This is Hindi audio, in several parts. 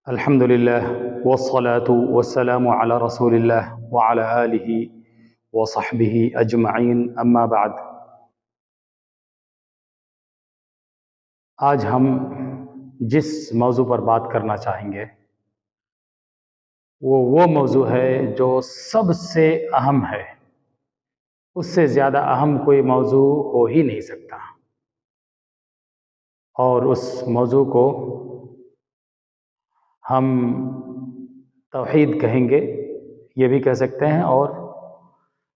अल्हम्दुलिल्लाह वस्सलातु वस्सलामु अला रसूलिल्लाह व अला आलिहि व सहबिहि अजमईन अम्मा बाद। आज हम जिस मौजू पर बात करना चाहेंगे वो मौजू है जो सबसे अहम है। उससे ज़्यादा अहम कोई मौजू हो ही नहीं सकता और उस मौजू को हम तौहीद कहेंगे, ये भी कह सकते हैं। और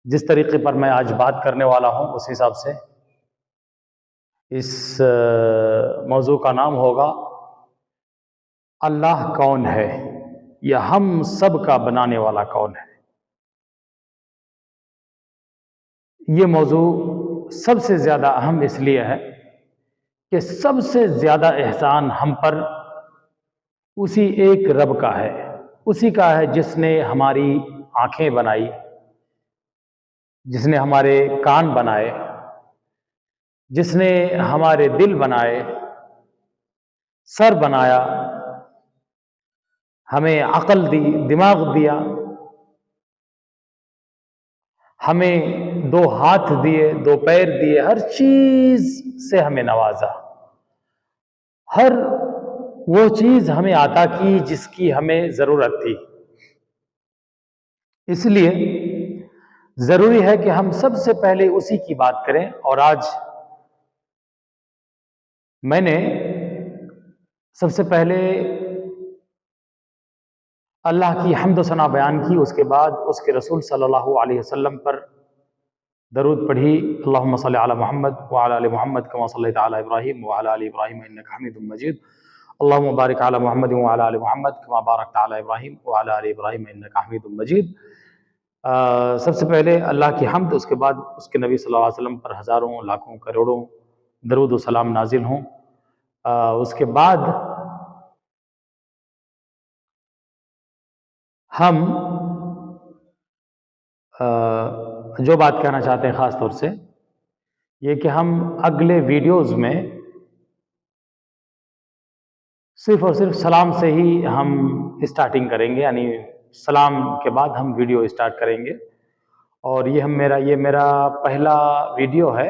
जिस तरीके पर मैं आज बात करने वाला हूँ उस हिसाब से इस मौजू का नाम होगा अल्लाह कौन है, या हम सब का बनाने वाला कौन है। ये मौजू सबसे ज़्यादा अहम इसलिए है कि सबसे ज़्यादा एहसान हम पर उसी एक रब का है, उसी का है जिसने हमारी आंखें बनाई, जिसने हमारे कान बनाए, जिसने हमारे दिल बनाए, सर बनाया, हमें अक्ल दी, दिमाग दिया, हमें दो हाथ दिए, दो पैर दिए, हर चीज से हमें नवाजा, हर वो चीज हमें अता की जिसकी हमें जरूरत थी। इसलिए जरूरी है कि हम सबसे पहले उसी की बात करें। और आज मैंने सबसे पहले अल्लाह की हम्द सना बयान की, उसके बाद उसके रसूल सल्लल्लाहु अलैहि वसल्लम पर दरूद पढ़ी। अल्लाहुम्मा सल्लि अला मुहम्मद व अला आलि मुहम्मद कमा सल्लैता अला इब्राहीम व अला आलि इब्राहीम इन्नका हमीदुम मजीद। अल्लाहुम्मा बारिक अला मुहम्मद व अला आलि मुहम्मद कमा बारकता अला इब्राहीम व अला आलि इब्राहीम इन्नका हमीदुम मजीद। सबसे पहले अल्लाह की हम्द, उसके बाद उसके नबी सल्लल्लाहु अलैहि वसल्लम पर हज़ारों लाखों करोड़ों दरूद व सलाम नाजिल हों। उसके बाद हम जो बात कहना चाहते हैं ख़ास तौर से ये कि हम अगले वीडियोज़ में सिर्फ़ और सिर्फ सलाम से ही हम स्टार्टिंग करेंगे, यानी सलाम के बाद हम वीडियो स्टार्ट करेंगे। और ये मेरा पहला वीडियो है,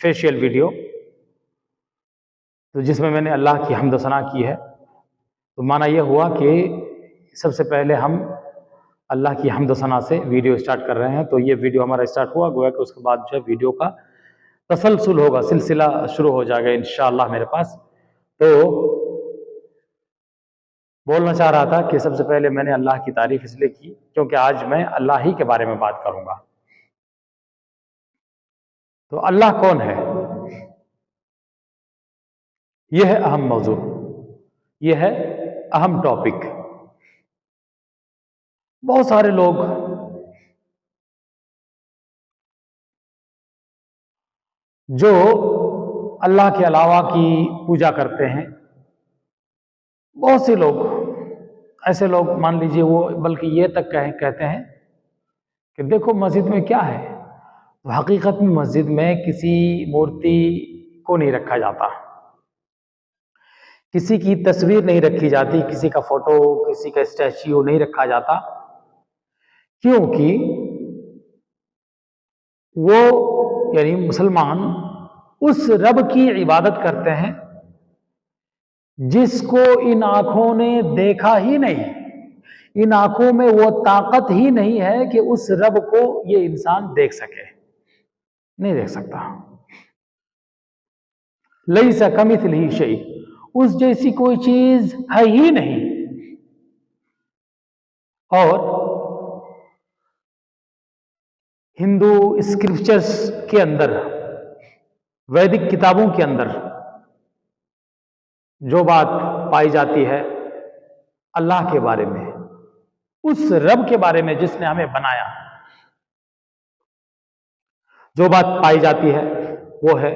फेशियल वीडियो, तो जिसमें मैंने अल्लाह की हम्द सना की है। तो माना यह हुआ कि सबसे पहले हम अल्लाह की हम्द सना से वीडियो स्टार्ट कर रहे हैं। तो ये वीडियो हमारा स्टार्ट हुआ, गोया कि उसके बाद जो है वीडियो का तसलसल होगा, सिलसिला शुरू हो जाएगा इंशाअल्लाह मेरे पास। तो बोलना चाह रहा था कि सबसे पहले मैंने अल्लाह की तारीफ इसलिए की क्योंकि आज मैं अल्लाह ही के बारे में बात करूंगा। तो अल्लाह कौन है, यह है अहम मौजू, यह है अहम टॉपिक। बहुत सारे लोग जो अल्लाह के अलावा की पूजा करते हैं, बहुत से लोग ऐसे लोग मान लीजिए, वो बल्कि ये तक कहते हैं कि देखो मस्जिद में क्या है। तो हकीकत में मस्जिद में किसी मूर्ति को नहीं रखा जाता, किसी की तस्वीर नहीं रखी जाती, किसी का फोटो, किसी का स्टैच्यू नहीं रखा जाता, क्योंकि वो यानी मुसलमान उस रब की इबादत करते हैं जिसको इन आंखों ने देखा ही नहीं, इन आंखों में वो ताकत ही नहीं है कि उस रब को ये इंसान देख सके, नहीं देख सकता। लैसा कमिथलिही शै, उस जैसी कोई चीज है ही नहीं। और हिंदू स्क्रिप्चर्स के अंदर, वैदिक किताबों के अंदर जो बात पाई जाती है अल्लाह के बारे में, उस रब के बारे में जिसने हमें बनाया, जो बात पाई जाती है वो है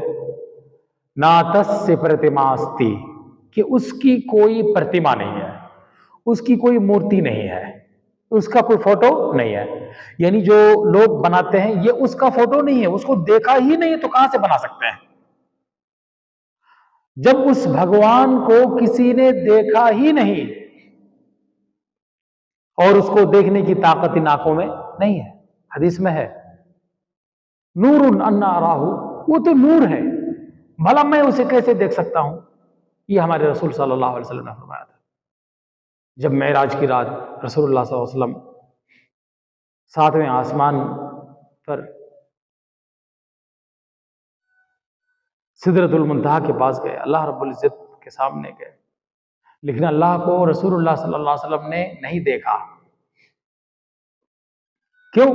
ना तस्य प्रतिमास्ति, कि उसकी कोई प्रतिमा नहीं है, उसकी कोई मूर्ति नहीं है, उसका कोई फोटो नहीं है। यानी जो लोग बनाते हैं ये उसका फोटो नहीं है, उसको देखा ही नहीं तो कहां से बना सकते हैं। जब उस भगवान को किसी ने देखा ही नहीं और उसको देखने की ताकत इन आंखों में नहीं है। हदीस में है नूरुन अन्ना अराहू, वो तो नूर है, भला मैं उसे कैसे देख सकता हूं। ये हमारे रसूल सल्लल्लाहु अलैहि वसल्लम ने फरमाया था। जब मेराज की रात रसूलुल्लाह सल्लल्लाहु अलैहि वसल्लम 7वें आसमान पर सिदरतुल मुंतहा के पास गए, अल्लाह रब्बुल इज्जत के सामने गए, लेकिन अल्लाह को रसूलुल्लाह सल्लल्लाहु अलैहि वसल्लम ने नहीं देखा। क्यों?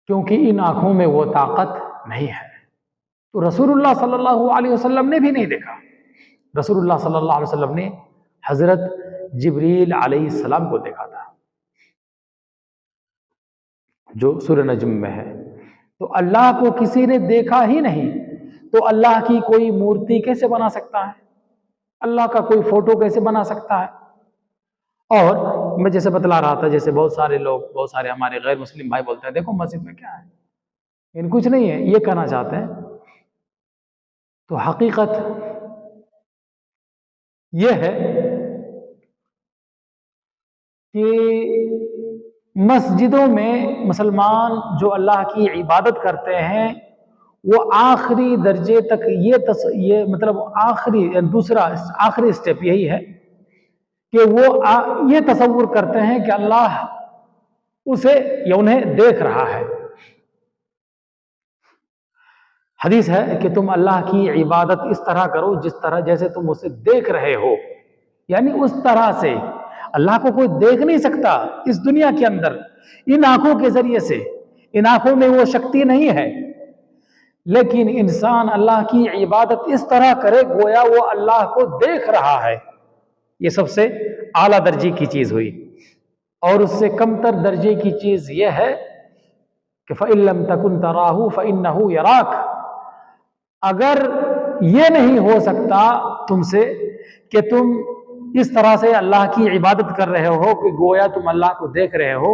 क्योंकि इन आंखों में वो ताकत नहीं है। तो रसूलुल्लाह सल्लल्लाहु अलैहि वसल्लम ने भी नहीं देखा। रसूलुल्लाह सल्लल्लाहु अलैहि वसल्लम ने हजरत जिब्रील अलैहिस्सलाम को देखा था, जो सूरह नज्म में है। तो अल्लाह को किसी ने देखा ही नहीं, तो अल्लाह की कोई मूर्ति कैसे बना सकता है? अल्लाह का कोई फोटो कैसे बना सकता है? और मैं जैसे बतला रहा था, जैसे बहुत सारे लोग, बहुत सारे हमारे गैर मुस्लिम भाई बोलते हैं देखो मस्जिद में क्या है, इन कुछ नहीं है, ये कहना चाहते हैं। तो हकीकत ये है कि मस्जिदों में मुसलमान जो अल्लाह की इबादत करते हैं वो आखिरी दर्जे तक ये मतलब आखिरी दूसरा आखिरी स्टेप यही है कि वो ये तसव्वुर करते हैं कि अल्लाह उसे या उन्हें देख रहा है। हदीस है कि तुम अल्लाह की इबादत इस तरह करो जिस तरह जैसे तुम उसे देख रहे हो, यानी उस तरह से। अल्लाह को कोई देख नहीं सकता इस दुनिया के अंदर इन आंखों के जरिए से, इन आंखों में वो शक्ति नहीं है, लेकिन इंसान अल्लाह की इबादत इस तरह करे गोया वो अल्लाह को देख रहा है। ये सबसे आला दर्जे की चीज हुई। और उससे कमतर दर्जे की चीज यह है कि फ़इल्लम तकुन तराहू फ़इन्नहू यराक। अगर ये नहीं हो सकता तुमसे कि तुम इस तरह से अल्लाह की इबादत कर रहे हो कि गोया तुम अल्लाह को देख रहे हो,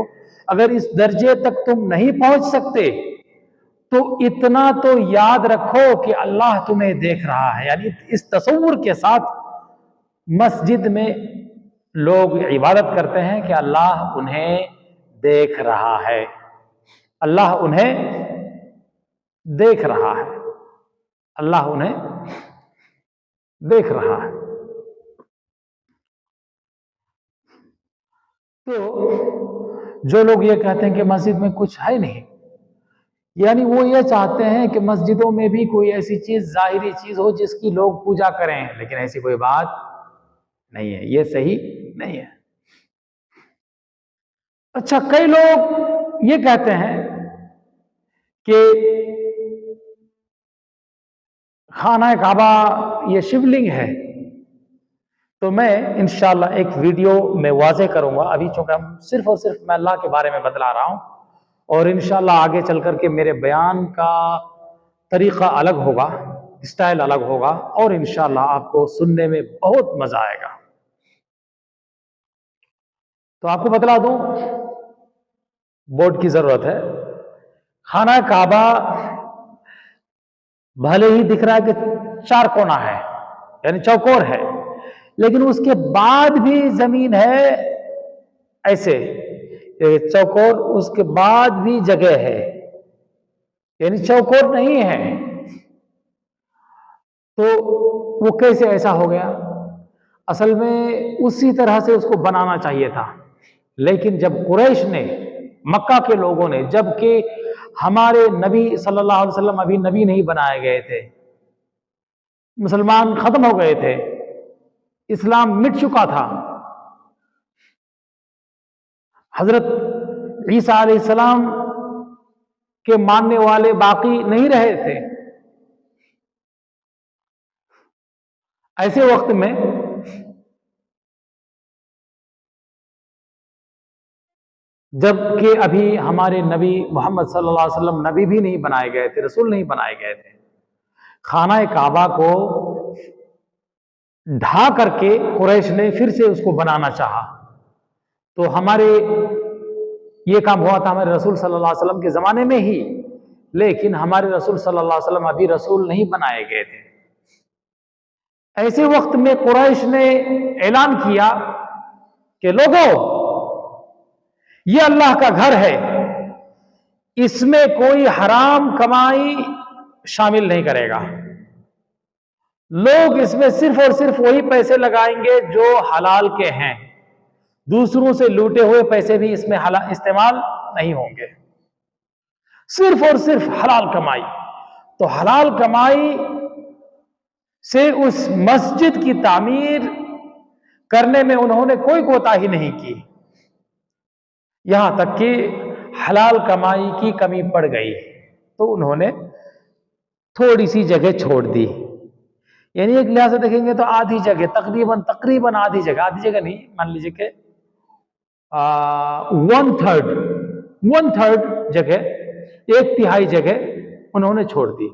अगर इस दर्जे तक तुम नहीं पहुंच सकते तो इतना तो याद रखो कि अल्लाह तुम्हें देख रहा है। यानी इस तसव्वुर के साथ मस्जिद में लोग इबादत करते हैं कि अल्लाह उन्हें देख रहा है, अल्लाह उन्हें देख रहा है, अल्लाह उन्हें देख रहा है। तो जो लोग ये कहते हैं कि मस्जिद में कुछ है नहीं, यानी वो ये चाहते हैं कि मस्जिदों में भी कोई ऐसी चीज, जाहिरी चीज हो जिसकी लोग पूजा करें, लेकिन ऐसी कोई बात नहीं है, ये सही नहीं है। अच्छा, कई लोग ये कहते हैं कि खाना काबा ये शिवलिंग है। तो मैं इंशाल्लाह एक वीडियो में वाज़े करूंगा, अभी चूंकि हम सिर्फ और सिर्फ मैं अल्लाह के बारे में बतला रहा हूं, और इंशाल्लाह आगे चल करके मेरे बयान का तरीका अलग होगा, स्टाइल अलग होगा, और इंशाल्लाह आपको सुनने में बहुत मजा आएगा। तो आपको बतला दूं, बोर्ड की जरूरत है। खाना काबा भले ही दिख रहा है कि चार कोना है, यानी चौकोर है, लेकिन उसके बाद भी जमीन है ऐसे चौकोर, उसके बाद भी जगह है, यानी चौकोर नहीं है। तो वो कैसे ऐसा हो गया? असल में उसी तरह से उसको बनाना चाहिए था, लेकिन जब कुरैश ने, मक्का के लोगों ने, जबकि हमारे नबी सल्लल्लाहु अलैहि वसल्लम अभी नबी नहीं बनाए गए थे, मुसलमान खत्म हो गए थे, इस्लाम मिट चुका था, हजरत ईसा अलैहिस्सलाम के मानने वाले बाकी नहीं रहे थे। ऐसे वक्त में जबकि अभी हमारे नबी मोहम्मद सल्लल्लाहु अलैहि वसल्लम नबी भी नहीं बनाए गए थे, रसूल नहीं बनाए गए थे, खाना काबा को ढा करके कुरैश ने फिर से उसको बनाना चाहा। तो हमारे ये काम हुआ था हमारे रसूल सल्लल्लाहु अलैहि वसल्लम के ज़माने में ही, लेकिन हमारे रसूल सल्लल्लाहु अलैहि वसल्लम अभी रसूल नहीं बनाए गए थे। ऐसे वक्त में कुरैश ने ऐलान किया कि लोगों, ये अल्लाह का घर है, इसमें कोई हराम कमाई शामिल नहीं करेगा। लोग इसमें सिर्फ और सिर्फ वही पैसे लगाएंगे जो हलाल के हैं, दूसरों से लूटे हुए पैसे भी इसमें इस्तेमाल नहीं होंगे, सिर्फ और सिर्फ हलाल कमाई। तो हलाल कमाई से उस मस्जिद की तामीर करने में उन्होंने कोई कोताही नहीं की, यहां तक कि हलाल कमाई की कमी पड़ गई तो उन्होंने थोड़ी सी जगह छोड़ दी। यानी एक लिहाज से देखेंगे तो आधी जगह, तकरीबन आधी जगह नहीं, मान लीजिए कि 1/3 जगह, 1/3 जगह उन्होंने छोड़ दी।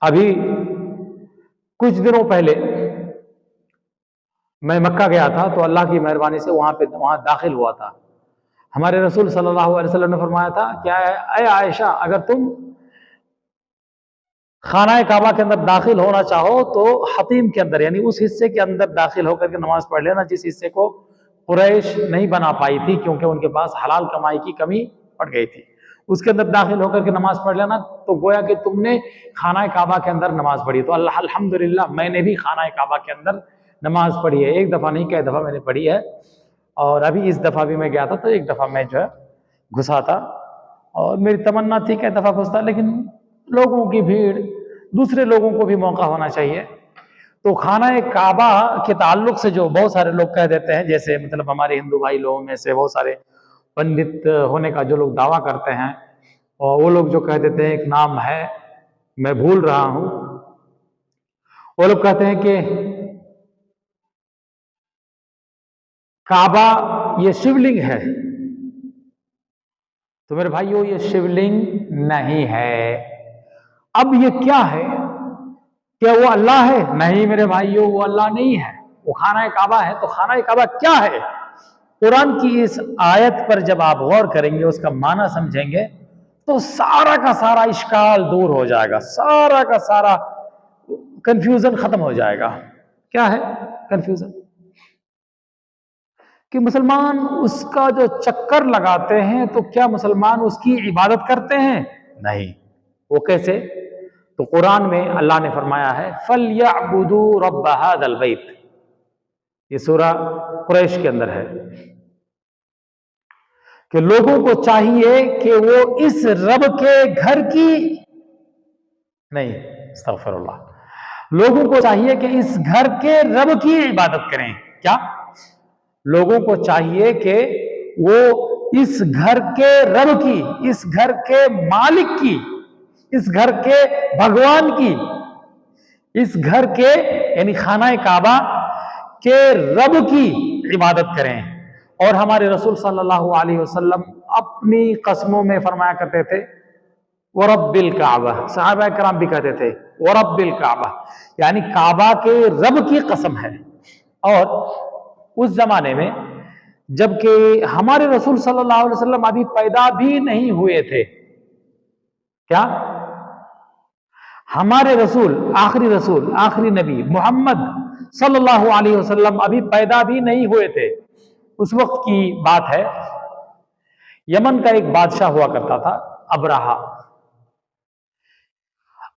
अभी कुछ दिनों पहले मैं मक्का गया था, तो अल्लाह की मेहरबानी से वहां दाखिल हुआ था। हमारे रसूल सल्लल्लाहु अलैहि वसल्लम ने फरमाया था, क्या है ऐ आयशा, अगर तुम खाना काबा के अंदर दाखिल होना चाहो तो हतीम के अंदर, यानी उस हिस्से के अंदर दाखिल होकर के नमाज पढ़ लेना जिस हिस्से को कुरैश नहीं बना पाई थी, क्योंकि उनके पास हलाल कमाई की कमी पड़ गई थी। उसके अंदर दाखिल होकर के नमाज पढ़ लेना, तो गोया कि तुमने खाना काबा के अंदर नमाज पढ़ी। तो अल्लाह अल्हम्दुलिल्लाह मैंने भी खाना काबा के अंदर नमाज पढ़ी है, एक दफ़ा नहीं कई दफ़ा मैंने पढ़ी है। और अभी इस दफ़ा भी मैं गया था, तो एक दफ़ा मैं जो है घुसा था, और मेरी तमन्ना थी कई दफ़ा घुसता, लेकिन लोगों की भीड़, दूसरे लोगों को भी मौका होना चाहिए। तो खाना काबा के ताल्लुक से जो बहुत सारे लोग कह देते हैं, जैसे मतलब हमारे हिंदू भाई लोगों में से बहुत सारे पंडित होने का जो लोग दावा करते हैं, और वो लोग जो कह देते हैं, एक नाम है मैं भूल रहा हूं, वो लोग कहते हैं कि काबा ये शिवलिंग है। तो मेरे भाइयों, ये शिवलिंग नहीं है। अब ये क्या है? क्या वो अल्लाह है? नहीं मेरे भाइयों, वो अल्लाह नहीं है, वो खाना काबा है। तो खाना काबा क्या है? कुरान की इस आयत पर जब आप गौर करेंगे, उसका माना समझेंगे, तो सारा का सारा इश्काल दूर हो जाएगा, सारा का सारा कंफ्यूजन खत्म हो जाएगा। क्या है कंफ्यूजन? कि मुसलमान उसका जो चक्कर लगाते हैं, तो क्या मुसलमान उसकी इबादत करते हैं? नहीं। वो कैसे? तो कुरान में अल्लाह ने फरमाया है, फलयअबुदू रब्ब हाज़ल बैत, ये सूरा कुरैश के अंदर है, कि लोगों को चाहिए कि वो इस रब के घर की नहीं, अस्तगफिरुल्लाह, लोगों को चाहिए कि इस घर के रब की इबादत करें। क्या? लोगों को चाहिए कि वो इस घर के रब की, इस घर के मालिक की, इस घर के भगवान की, इस घर के यानी खाना काबा के रब की इबादत करें। और हमारे रसूल सल्लल्लाहु अलैहि वसल्लम अपनी कसमों में फरमाया करते थे, वरब्बिल काबा, सहाबा कराम भी कहते थे वरब्बिल काबा, यानी काबा के रब की कसम है। और उस जमाने में जबकि हमारे रसूल सल्लल्लाहु अलैहि वसल्लम अभी पैदा भी नहीं हुए थे, क्या? हमारे रसूल, आखिरी नबी मोहम्मद सल्लल्लाहु अलैहि वसल्लम अभी पैदा भी नहीं हुए थे। उस वक्त की बात है, यमन का एक बादशाह हुआ करता था, अबरहा।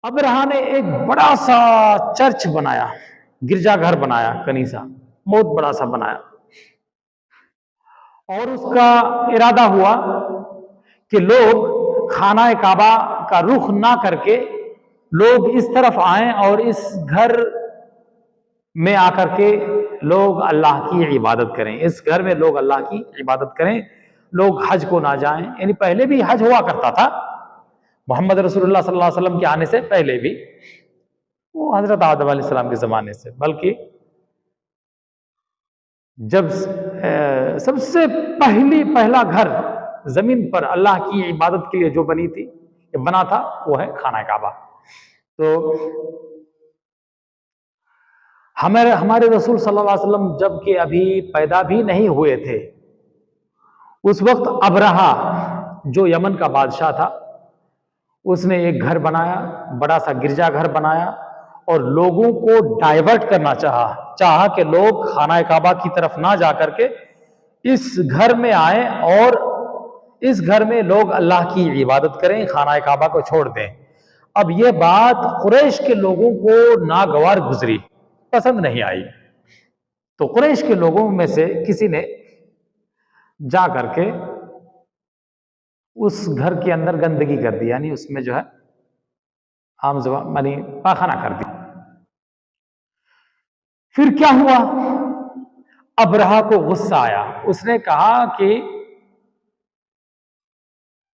अबरहा ने एक बड़ा सा चर्च बनाया, गिरजाघर बनाया, कनीसा बहुत बड़ा सा बनाया, और उसका इरादा हुआ कि लोग खाना काबा का रुख ना करके लोग इस तरफ आएं और इस घर में आकर के लोग अल्लाह की इबादत करें, इस घर में लोग अल्लाह की इबादत करें, लोग हज को ना जाएं। यानी पहले भी हज हुआ करता था, मोहम्मद रसूलुल्लाह सल्लल्लाहु अलैहि वसल्लम के आने से पहले भी, वो हजरत आदम अलैहिस्सलाम के जमाने से, बल्कि जब सबसे पहला घर जमीन पर अल्लाह की इबादत के लिए जो बना था, वो है खाना काबा। तो हमारे रसूल सल्लल्लाहु अलैहि वसल्लम जबकि अभी पैदा भी नहीं हुए थे, उस वक्त अबरहा जो यमन का बादशाह था, उसने एक घर बनाया, बड़ा सा गिरजाघर बनाया, और लोगों को डाइवर्ट करना चाहा कि लोग खाना काबा की तरफ ना जा करके इस घर में आए और इस घर में लोग अल्लाह की इबादत करें, खाना काबा को छोड़ दें। अब यह बात कुरैश के लोगों को नागवार गुजरी, पसंद नहीं आई। तो कुरैश के लोगों में से किसी ने जा करके उस घर के अंदर गंदगी कर दी, यानी उसमें जो है आम जबान मानी पाखाना कर दी। फिर क्या हुआ, अबरहा को गुस्सा आया। उसने कहा कि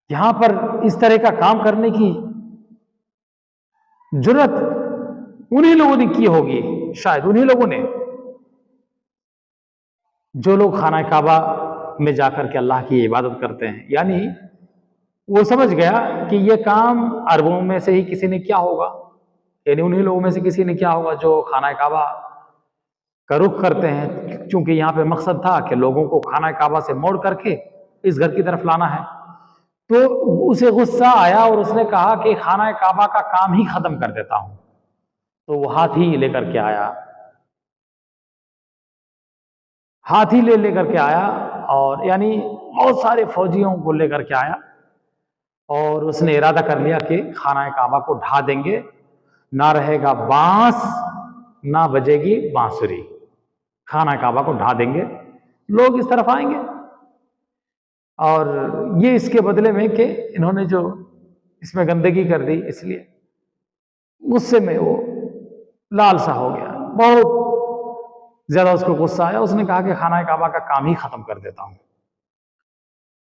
यहां पर इस तरह का काम करने की जुर्रत उन्हीं लोगों ने की होगी, शायद उन्हीं लोगों ने जो लोग खाना काबा में जाकर के अल्लाह की इबादत करते हैं। यानी वो समझ गया कि ये काम अरबों में से ही किसी ने किया होगा, यानी उन्हीं लोगों में से किसी ने किया होगा जो खाना काबा का रुख करते हैं, क्योंकि यहाँ पे मकसद था कि लोगों को खाना काबा से मोड़ करके इस घर की तरफ लाना है। तो उसे गुस्सा आया और उसने कहा कि खाना काबा का काम ही खत्म कर देता हूं। तो वो हाथी लेकर के आया, हाथी ले लेकर के आया और यानी बहुत सारे फौजियों को लेकर के आया और उसने इरादा कर लिया कि खाना काबा को ढा देंगे, ना रहेगा बांस ना बजेगी बांसुरी, खाना काबा को ढा देंगे, लोग इस तरफ आएंगे। और ये इसके बदले में कि इन्होंने जो इसमें गंदगी कर दी, इसलिए गुस्से में वो लाल सा हो गया, बहुत ज्यादा उसको गुस्सा आया। उसने कहा कि खाना काबा का काम ही खत्म कर देता हूं।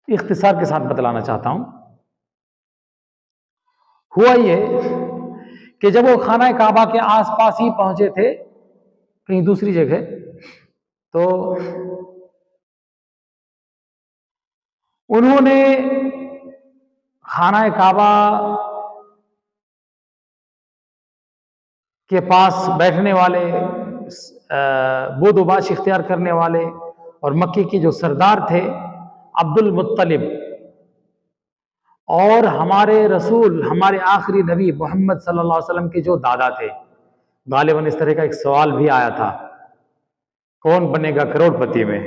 इख्तिसार के साथ बतलाना चाहता हूं, हुआ ये कि जब वो खाना काबा के आसपास ही पहुंचे थे कहीं दूसरी जगह, तो उन्होंने खाना काबा के पास बैठने वाले बोदोबाश इख्तियार करने वाले और मक्के के जो सरदार थे अब्दुल मुत्तलिब, और हमारे रसूल हमारे आखिरी नबी मोहम्मद सल्लल्लाहु अलैहि वसल्लम के जो दादा थे। गालिबन इस तरह का एक सवाल भी आया था, कौन बनेगा करोड़पति में,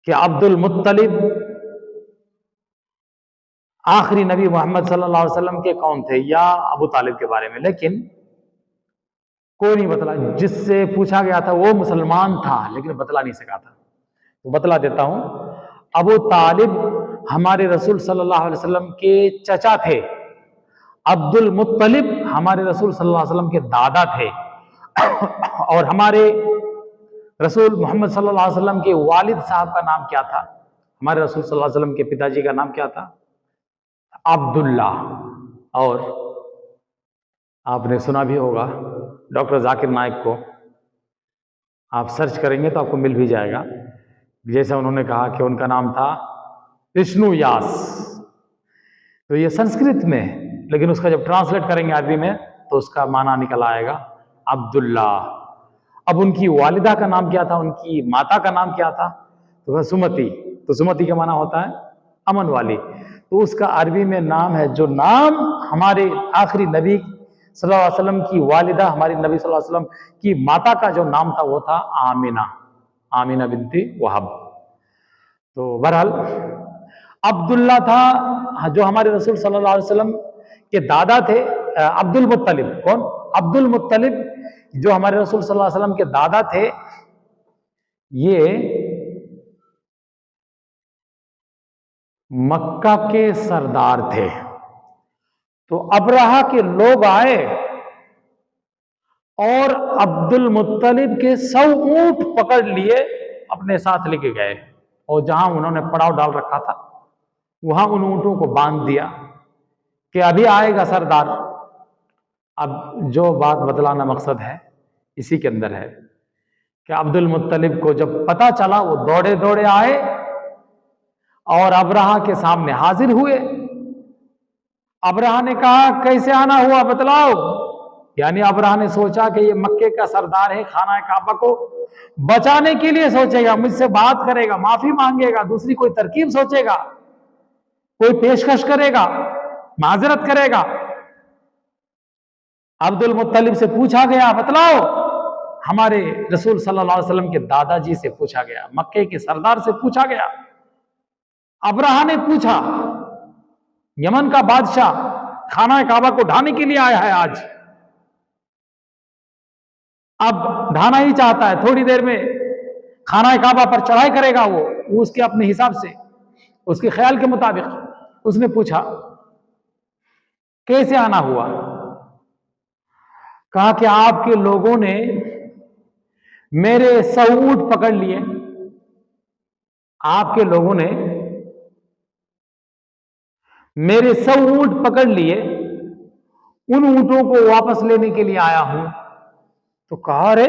कि अब्दुल मुत्तलिब आखिरी नबी मोहम्मद सल्लल्लाहु अलैहि वसल्लम के कौन थे या अबू तालिब के बारे में। लेकिन कोई नहीं बतला, जिससे पूछा गया था वो मुसलमान था लेकिन बतला नहीं सका था। तो बतला देता हूं, अबू तालिब हमारे रसूल सल्लल्लाहु अलैहि वसल्लम के चचा थे, अब्दुल मुत्तलिब हमारे रसूल सल्लल्लाहु अलैहि वसल्लम के दादा थे, और हमारे रसूल मोहम्मद सल्लल्लाहु अलैहि वसल्लम के वालिद साहब का नाम क्या था, हमारे रसूल सल्लल्लाहु अलैहि वसल्लम के पिताजी का नाम क्या था, अब्दुल्ला। और आपने सुना भी होगा डॉक्टर जाकिर नाइक को, आप सर्च करेंगे तो आपको मिल भी जाएगा, जैसे उन्होंने कहा कि उनका नाम था विष्णु यास। तो ये संस्कृत में, लेकिन उसका जब ट्रांसलेट करेंगे अरबी में तो उसका माना निकल आएगा अब्दुल्ला। अब उनकी वालिदा का नाम क्या था, उनकी माता का नाम क्या था, तो वह सुमति। तो सुमति का माना होता है अमन वाली। तो उसका अरबी में नाम है, जो नाम हमारे आखिरी नबी सल्लल्लाहु अलैहि वसल्लम की वालिदा हमारी नबी सल्लल्लाहु अलैहि वसल्लम की माता का जो नाम था वो था आमिना, आमिना बिनती वहाब। तो बहरहाल अब्दुल्ला था जो हमारे रसूल सल्लल्लाहु अलैहि वसल्लम के दादा थे। अब्दुल मुत्तलिब, कौन, अब्दुल मुत्तलिब जो हमारे रसूल सल्लल्लाहु अलैहि वसल्लम के दादा थे, ये मक्का के सरदार थे। तो अबरहा के लोग आए और अब्दुल मुत्तलिब के 100 ऊंट पकड़ लिए, अपने साथ लेके गए, और जहां उन्होंने पड़ाव डाल रखा था वहां उन ऊंटों को बांध दिया कि अभी आएगा सरदार। अब जो बात बतलाना मकसद है इसी के अंदर है कि अब्दुल मुत्तलिब को जब पता चला, वो दौड़े दौड़े आए और अबरहा के सामने हाजिर हुए। अबरहा ने कहा कैसे आना हुआ बतलाओ। यानी अबरहा ने सोचा कि ये मक्के का सरदार है, खाना काबा को बचाने के लिए सोचेगा, मुझसे बात करेगा, माफी मांगेगा, दूसरी कोई तरकीब सोचेगा, कोई पेशकश करेगा, माजरत करेगा। अब्दुल मुत्तलिब से पूछा गया बतलाओ हमारे रसूल सल्लल्लाहु अलैहि वसल्लम के दादाजी से पूछा गया, मक्के के सरदार से पूछा गया। अब्राहा ने पूछा, यमन का बादशाह खाना काबा को ढाने के लिए आया है आज, अब ढाना ही चाहता है, थोड़ी देर में खाना काबा पर चढ़ाई करेगा वो उसके अपने हिसाब से, उसके ख्याल के मुताबिक। उसने पूछा कैसे आना हुआ? कहा कि आपके लोगों ने मेरे 100 ऊंट पकड़ लिए, आपके लोगों ने मेरे 100 ऊंट पकड़ लिए, उन ऊंटों को वापस लेने के लिए आया हूं। तो कहा, अरे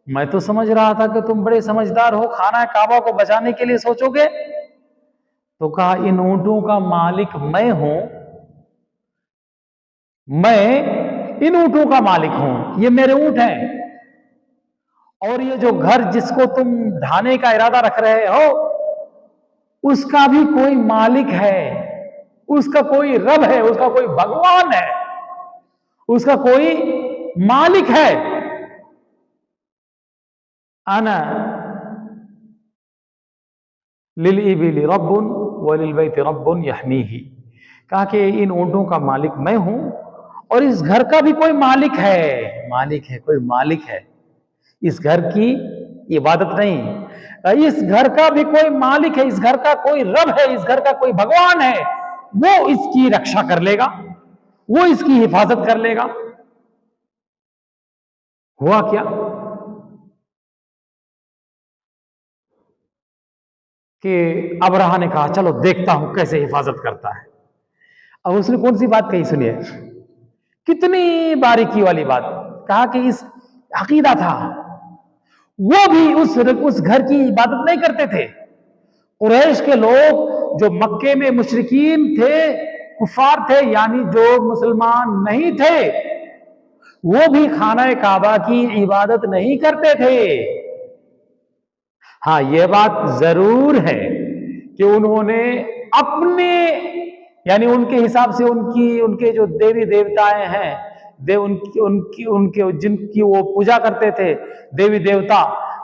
मैं तो समझ रहा था कि तुम बड़े समझदार हो, खाना काबा को बचाने के लिए सोचोगे। तो कहा, इन ऊंटों का मालिक मैं हूं, मैं इन ऊंटों का मालिक हूं, ये मेरे ऊंट हैं, और ये जो घर जिसको तुम ढाने का इरादा रख रहे हो उसका भी कोई मालिक है, उसका कोई रब है, उसका कोई भगवान है, उसका कोई मालिक है। अना लिल इबिली रब्बुन व लिल बैति रब्बुन यहमीही। कहा कि इन ऊंटों का मालिक मैं हूं और इस घर का भी कोई मालिक है, मालिक है, कोई मालिक है। इस घर की इबादत नहीं, इस घर का भी कोई मालिक है, इस घर का कोई रब है, इस घर का कोई भगवान है, वो इसकी रक्षा कर लेगा, वो इसकी हिफाजत कर लेगा। हुआ क्या कि अब्राहा ने कहा, चलो देखता हूं कैसे हिफाजत करता है। अब उसने कौन सी बात कही सुनिए, कितनी बारीकी वाली बात। कहा कि इस अकीदा था, वो भी उस घर की इबादत नहीं करते थे। कुरैश के लोग जो मक्के में मुशरिकीन थे, कुफार थे, यानी जो मुसलमान नहीं थे, वो भी खाना काबा की इबादत नहीं करते थे। हाँ, यह बात जरूर है कि उन्होंने अपने यानी उनके हिसाब से उनके जो देवी देवताएं हैं, उनके जिनकी वो पूजा करते थे, देवी देवता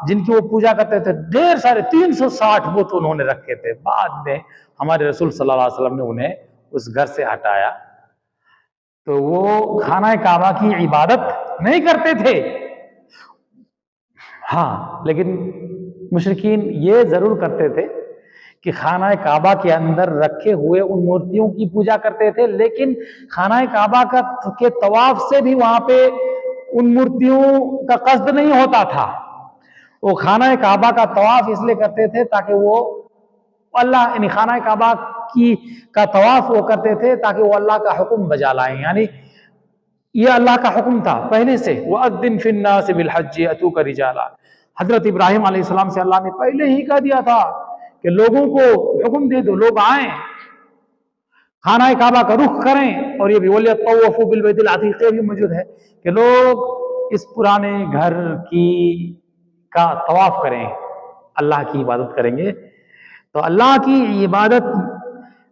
जिनकी वो पूजा करते थे, ढेर सारे 360 बुत उन्होंने रखे थे। बाद में हमारे रसूल सल्लल्लाहु अलैहि वसल्लम ने उन्हें उस घर से हटाया, तो वो खाना काबा की इबादत नहीं करते थे। हाँ, लेकिन मुशरिकीन ये जरूर करते थे कि खाना काबा के अंदर रखे हुए उन मूर्तियों की पूजा करते थे, लेकिन खाना काबा के तवाफ से भी वहां पे उन मूर्तियों का कस्द नहीं होता था। वो खाना काबा का तवाफ इसलिए करते थे ताकि वो अल्लाह, यानी खाना काबा का तवाफ वो करते थे ताकि वो अल्लाह का हुक्म बजा लाएं, यानी ये अल्लाह का हुक्म था पहले से। वअद्दिन फिन्नास बिल हज्ज अतूका रिजाला, हजरत इब्राहिम अलैहिस्सलाम से अल्लाह ने पहले ही कह दिया था कि लोगों को हुक्म दे दो, लोग आए खाना काबा का रुख करें। और ये भी वलियतवफ़ू बिल बैतिल अतीक़ भी मौजूद है कि लोग इस पुराने घर का तवाफ करें, अल्लाह की इबादत करेंगे। तो अल्लाह की इबादत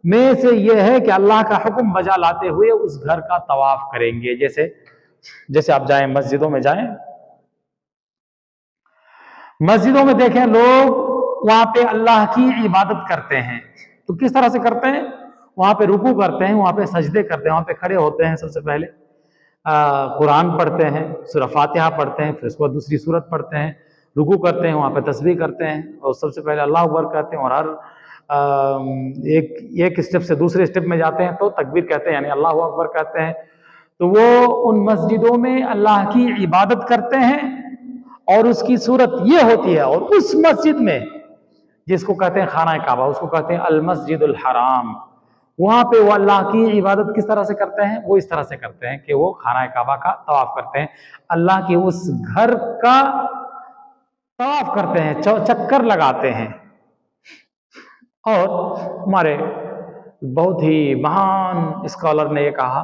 में से यह है कि अल्लाह का हुक्म बजा लाते हुए उस घर का तवाफ करेंगे। जैसे आप जाएं, मस्जिदों में जाएं, मस्जिदों में देखें लोग वहां पे अल्लाह की इबादत करते हैं। तो किस तरह से करते हैं? वहां पे रुकू करते हैं, वहां पे सजदे करते हैं, वहां पे खड़े होते हैं, सबसे पहले कुरान पढ़ते हैं, सूरह फातिहा पढ़ते हैं, फिर उसके बाद दूसरी सूरत पढ़ते हैं, रुकू करते हैं, वहां पे तस्बीह करते हैं, और सबसे पहले अल्लाह अकबर कहते हैं, और हर एक स्टेप से दूसरे स्टेप में जाते हैं तो तकबीर कहते हैं, यानी अल्लाह अकबर कहते हैं। तो वो उन मस्जिदों में अल्लाह की इबादत करते हैं और उसकी सूरत ये होती है। और उस मस्जिद में जिसको कहते हैं खाना काबा, उसको कहते हैं अल मस्जिदुल हराम, वहां पे वो अल्लाह की इबादत किस तरह से करते हैं? वो इस तरह से करते हैं कि वो खाना काबा का तवाफ करते हैं, अल्लाह के उस घर का तवाफ करते हैं, चक्कर लगाते हैं। और हमारे बहुत ही महान स्कॉलर ने ये कहा,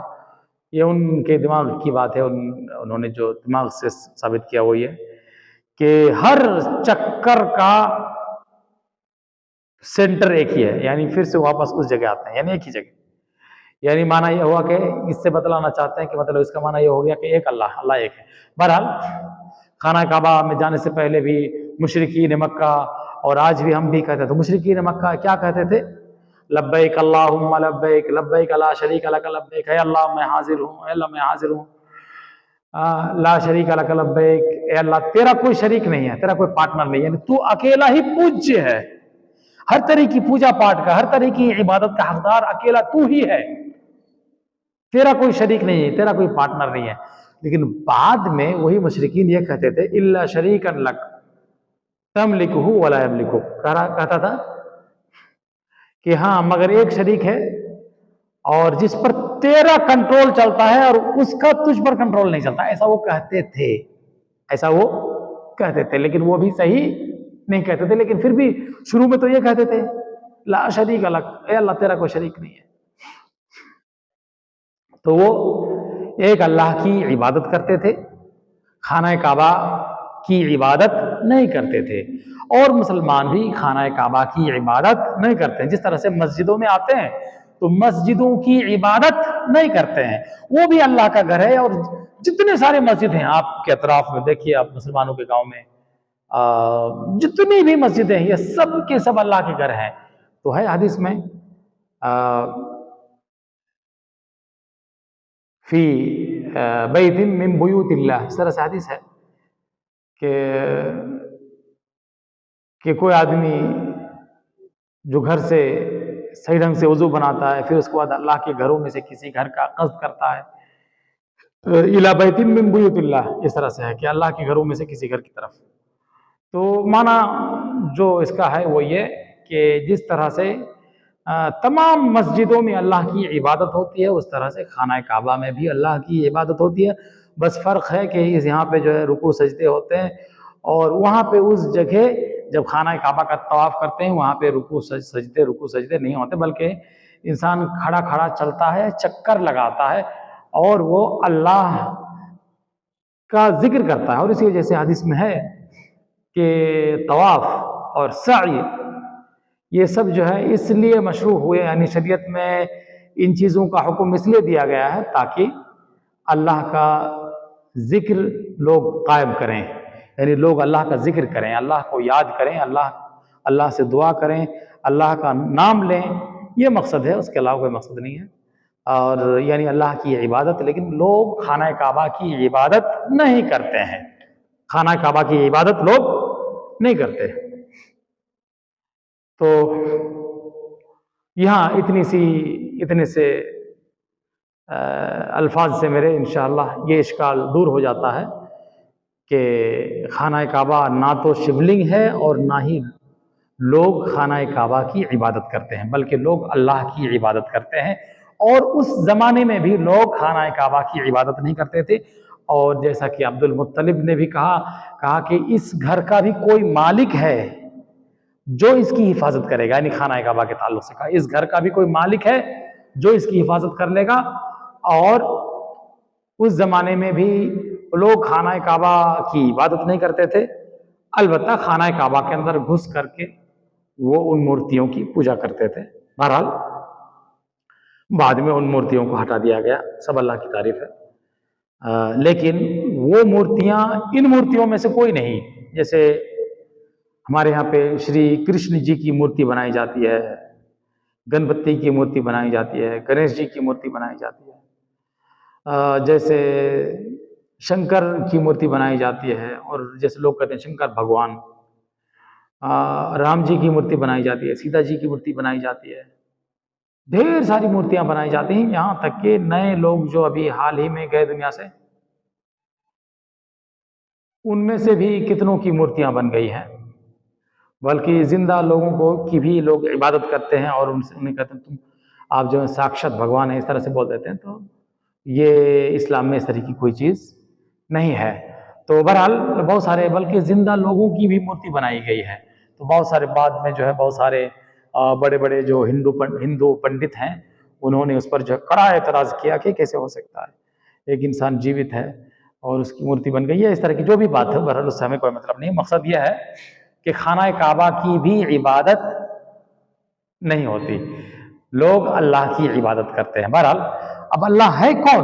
ये उनके दिमाग की बात है, उन्होंने जो दिमाग से साबित किया वो ये कि हर चक्कर का सेंटर एक ही है, यानी फिर से वापस उस जगह आते हैं, यानी एक ही जगह। यानी माना यह हुआ कि इससे बतलाना चाहते हैं कि मतलब इसका माना यह हो गया कि एक अल्लाह एक है। बहरहाल खाना काबा में जाने से पहले भी मुशरिकीन मक्का, और आज भी हम भी कहते थे, मुशरिकीन मक्का क्या कहते थे? लब्बैक अल्लाहुम्मा लब्बैक, लब्बैक ला शरीक लक लब्बैक, है अल्लाह मैं हाजिर हूँ, अल्लाह मैं हाजिर हूँ, ला शरीक लक लब्बैक, ए अल्लाह तेरा कोई शरीक नहीं है, तेरा कोई पार्टनर नहीं है, तू अकेला ही पूज्य है, हर तरह की पूजा पाठ का, हर तरह की इबादत का हकदार अकेला तू ही है, तेरा कोई शरीक नहीं है, तेरा कोई पार्टनर नहीं है। लेकिन बाद में वही मुशरिकीन ये कहते थे, इल्ला शरीकन लक तमलिकुहु वला यमलिकु, कहता था कि हाँ मगर एक शरीक है और जिस पर तेरा कंट्रोल चलता है और उसका तुझ पर कंट्रोल नहीं चलता, ऐसा वो कहते थे, ऐसा वो कहते थे। लेकिन वो भी सही नहीं कहते थे, लेकिन फिर भी शुरू में तो ये कहते थे ला शरीक लक, ए अल्लाह तेरा कोई शरीक नहीं है। तो वो एक अल्लाह की इबादत करते थे, खाना काबा की इबादत नहीं करते थे। और मुसलमान भी खाना काबा की इबादत नहीं करते हैं। जिस तरह से मस्जिदों में आते हैं तो मस्जिदों की इबादत नहीं करते हैं, वो भी अल्लाह का घर है। और जितने सारे मस्जिद हैं आपके अतराफ में, देखिए आप मुसलमानों के गांव में जितनी भी मस्जिदें हैं ये सब के सब अल्लाह के घर हैं। तो है हदीस में फी बैतिन मिन बुयूतिल्लाह, इस तरह से हदीस है कि कोई आदमी जो घर से सही ढंग से वजू बनाता है, फिर उसके बाद अल्लाह के घरों में से किसी घर का कस्द करता है, इला बैतिन मिन बुयूतिल्लाह, इस तरह से है कि अल्लाह के घरों में से किसी घर की तरफ। तो माना जो इसका है वो ये कि जिस तरह से तमाम मस्जिदों में अल्लाह की इबादत होती है, उस तरह से खाना काबा में भी अल्लाह की इबादत होती है। बस फ़र्क है कि इस यहाँ पे जो है रुकू सजदे होते हैं, और वहाँ पे उस जगह जब खाना काबा का तवाफ़ करते हैं वहाँ पे रुकू सजदे नहीं होते, बल्कि इंसान खड़ा खड़ा चलता है, चक्कर लगाता है और वो अल्लाह का जिक्र करता है। और इसी वजह से हदीस में है कि तवाफ़ और सई ये सब जो है इसलिए मशरू हुए, यानी शरीयत में इन चीज़ों का हुक्म इसलिए दिया गया है ताकि अल्लाह का जिक्र लोग कायम करें, यानी लोग अल्लाह का जिक्र करें, अल्लाह को याद करें, अल्लाह से दुआ करें, अल्लाह का नाम लें, ये मकसद है, उसके अलावा कोई मकसद नहीं है। और यानी अल्लाह की इबादत। लेकिन लोग खाना काबा की इबादत नहीं करते हैं, खाना काबा की इबादत लोग नहीं करते। तो यहाँ इतने से अल्फाज से मेरे इंशाअल्लाह ये इश्काल दूर हो जाता है कि खाना काबा ना तो शिवलिंग है और ना ही लोग खाना काबा की इबादत करते हैं, बल्कि लोग अल्लाह की इबादत करते हैं। और उस ज़माने में भी लोग खाना काबा की इबादत नहीं करते थे। और जैसा कि अब्दुल मुत्तलिब ने भी कहा कि इस घर का भी कोई मालिक है जो इसकी हिफाजत करेगा, यानी खाना काबा के ताल्लुक से कहा इस घर का भी कोई मालिक है जो इसकी हिफाजत कर लेगा। और उस जमाने में भी लोग खाना काबा की इबादत नहीं करते थे, अलबत्ता खाना काबा के अंदर घुस करके वो उन मूर्तियों की पूजा करते थे। बहरहाल बाद में उन मूर्तियों को हटा दिया गया, सब अल्लाह की तारीफ है। लेकिन वो मूर्तियां इन मूर्तियों में से कोई नहीं। जैसे हमारे यहाँ पे श्री कृष्ण जी की मूर्ति बनाई जाती है, गणपति की मूर्ति बनाई जाती है, गणेश जी की मूर्ति बनाई जाती है, जैसे शंकर की मूर्ति बनाई जाती है, और जैसे लोग कहते हैं शंकर भगवान, राम जी की मूर्ति बनाई जाती है, सीता जी की मूर्ति बनाई जाती है, ढेर सारी मूर्तियां बनाई जाती हैं। यहाँ तक कि नए लोग जो अभी हाल ही में गए दुनिया से, उनमें से भी कितनों की मूर्तियां बन गई हैं। बल्कि जिंदा लोगों को की भी लोग इबादत करते हैं और उन्हें कहते हैं तुम आप जो है साक्षात भगवान है, इस तरह से बोल देते हैं। तो ये इस्लाम में इस तरह की कोई चीज़ नहीं है। तो बहरहाल बहुत सारे, बल्कि जिंदा लोगों की भी मूर्ति बनाई गई है। तो बहुत सारे बाद में जो है बहुत सारे बड़े बड़े जो हिंदू पंडित हैं, उन्होंने उस पर जो कड़ा एतराज़ किया कि कैसे हो सकता है, एक इंसान जीवित है और उसकी मूर्ति बन गई है, इस तरह की जो भी बात है। बहरहाल उससे हमें कोई मतलब नहीं। मकसद यह है कि खाना काबा की भी इबादत नहीं होती, लोग अल्लाह की इबादत करते हैं। बहरहाल अब अल्लाह है कौन,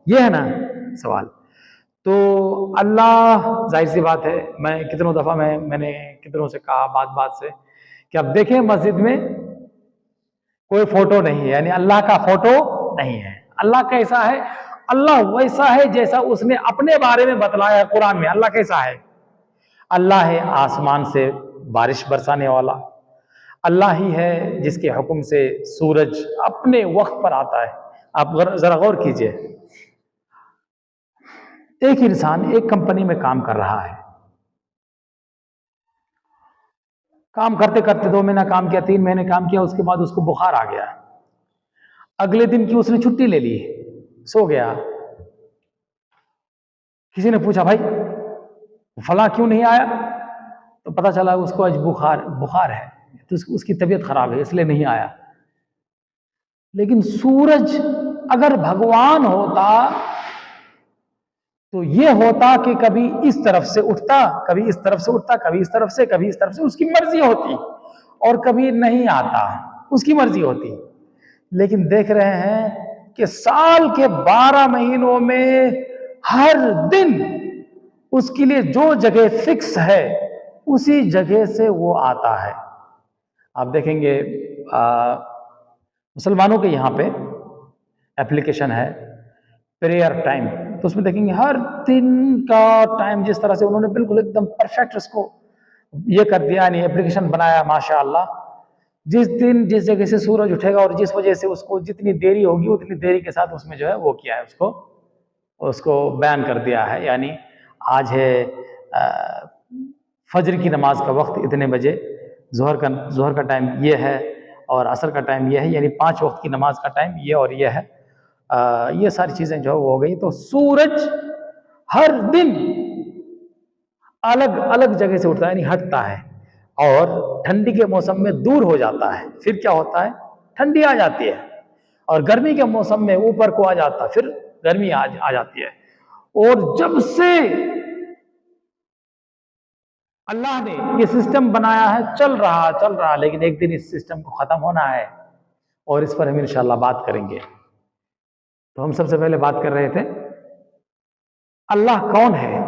ये है ना सवाल। तो अल्लाह, जाहिर सी बात है, मैं कितनों दफ़ा मैंने कितनों से कहा बात बात से कि अब देखें मस्जिद में कोई फोटो नहीं है, यानी अल्लाह का फोटो नहीं है। अल्लाह कैसा है? अल्लाह वैसा है जैसा उसने अपने बारे में बतलाया कुरान में। अल्लाह कैसा है? अल्लाह है आसमान से बारिश बरसाने वाला। अल्लाह ही है जिसके हुक्म से सूरज अपने वक्त पर आता है। आप जरा गौर कीजिए, एक इंसान एक कंपनी में काम कर रहा है, काम करते करते 2 महीना काम किया, 3 महीने काम किया, उसके बाद उसको बुखार आ गया। अगले दिन की उसने छुट्टी ले ली, सो गया। किसी ने पूछा, भाई फला क्यों नहीं आया? तो पता चला उसको आज बुखार बुखार है, तो उसकी तबीयत खराब है इसलिए नहीं आया। लेकिन सूरज अगर भगवान होता तो ये होता कि कभी इस तरफ से उठता, कभी इस तरफ से उठता, कभी इस तरफ से, कभी इस तरफ से, उसकी मर्जी होती, और कभी नहीं आता, उसकी मर्जी होती। लेकिन देख रहे हैं कि साल के 12 महीनों में हर दिन उसके लिए जो जगह फिक्स है उसी जगह से वो आता है। आप देखेंगे मुसलमानों के यहाँ पे एप्लीकेशन है प्रेयर टाइम, तो उसमें देखेंगे हर दिन का टाइम जिस तरह से उन्होंने बिल्कुल एकदम परफेक्ट उसको ये कर दिया, यानी एप्लीकेशन बनाया माशाअल्लाह। जिस दिन जिस जगह से सूरज उठेगा और जिस वजह से उसको जितनी देरी होगी उतनी देरी के साथ उसमें जो है वो किया है, उसको बयान कर दिया है। यानी आज है फजर की नमाज का वक्त इतने बजे, जोहर का टाइम ये है और असर का टाइम ये है, यानी 5 वक्त की नमाज का टाइम ये और ये है। ये सारी चीजें जो हो गई। तो सूरज हर दिन अलग अलग जगह से उठता है, यानी हटता है, और ठंडी के मौसम में दूर हो जाता है। फिर क्या होता है? ठंडी आ जाती है, और गर्मी के मौसम में ऊपर को आ जाता है, फिर गर्मी आ जाती है। और जब से अल्लाह ने ये सिस्टम बनाया है चल रहा, लेकिन एक दिन इस सिस्टम को खत्म होना है, और इस पर हम इंशाल्लाह बात करेंगे। तो हम सबसे पहले बात कर रहे थे अल्लाह कौन है।